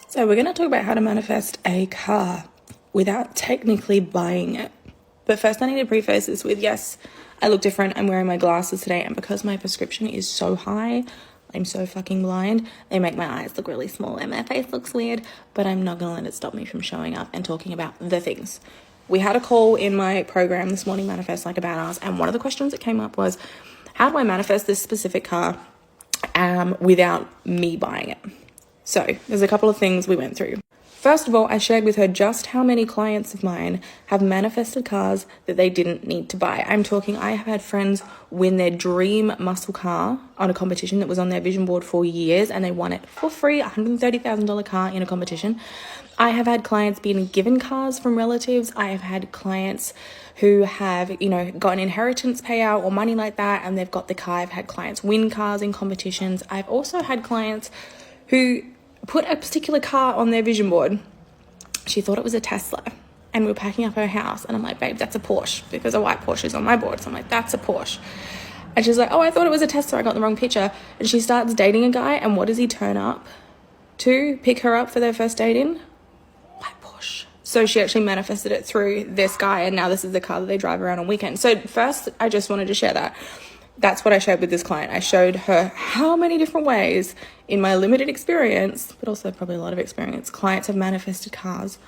So we're going to talk about how to manifest a car without technically buying it. But first I need to preface this with, yes, I look different. I'm wearing my glasses today, and because my prescription is so high, I'm so fucking blind, they make my eyes look really small and my face looks weird, but I'm not going to let it stop me from showing up and talking about the things. We had a call in my program this morning, Manifest Like a Badass, and one of the questions that came up was, how do I manifest this specific car without me buying it? So there's a couple of things we went through. First of all, I shared with her just how many clients of mine have manifested cars that they didn't need to buy. I'm talking, I have had friends win their dream muscle car on a competition that was on their vision board for years, and they won it for free, $130,000 car in a competition. I have had clients being given cars from relatives. I have had clients who have, got an inheritance payout or money like that, and they've got the car. I've had clients win cars in competitions. I've also had clients who put a particular car on their vision board. She thought it was a Tesla, and we were packing up her house, and I'm like, babe, that's a Porsche, because a white Porsche is on my board. So I'm like, that's a Porsche. And she's like, oh, I thought it was a Tesla, I got the wrong picture. And she starts dating a guy, and what does he turn up to pick her up for their first date in? White Porsche. So she actually manifested it through this guy, and now this is the car that they drive around on weekends. So first, I just wanted to share that. That's what I shared with this client. I showed her how many different ways in my limited experience, but also probably a lot of experience, clients have manifested cars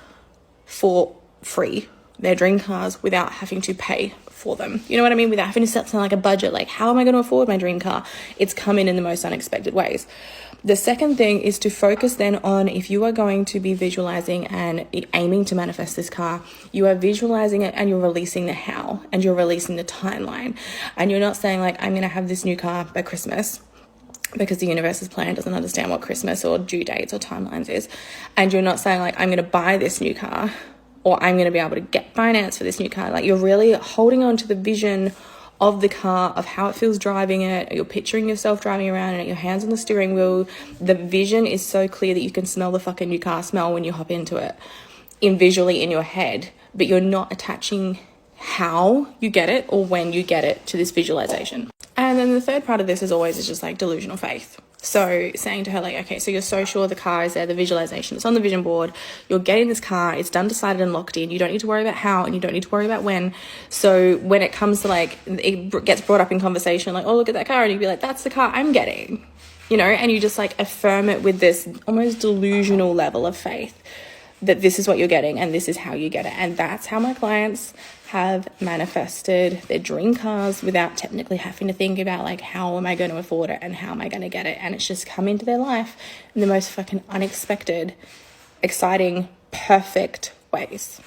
for free, their dream cars, without having to pay for them. You know what I mean? Without having to set something like a budget, like how am I going to afford my dream car? It's come in the most unexpected ways. The second thing is to focus then on, if you are going to be visualizing and aiming to manifest this car, you are visualizing it and you're releasing the how, and you're releasing the timeline. And you're not saying like, I'm going to have this new car by Christmas, because the universe's plan doesn't understand what Christmas or due dates or timelines is. And you're not saying like, I'm going to buy this new car, or I'm going to be able to get finance for this new car. Like, you're really holding on to the vision of the car, of how it feels driving it. You're picturing yourself driving around and your hands on the steering wheel. The vision is so clear that you can smell the fucking new car smell when you hop into it, visually in your head, but you're not attaching how you get it or when you get it to this visualization. And then the third part of this is just like delusional faith. So saying to her, like, okay, so you're so sure the car is there, the visualization, it's on the vision board, you're getting this car, it's done, decided, and locked in. You don't need to worry about how, and you don't need to worry about when. So when it comes to like, it gets brought up in conversation, like, oh, look at that car, and you'd be like, that's the car I'm getting, and you just like affirm it with this almost delusional level of faith that this is what you're getting and this is how you get it. And that's how my clients have manifested their dream cars without technically having to think about like, how am I going to afford it and how am I going to get it? And it's just come into their life in the most fucking unexpected, exciting, perfect ways.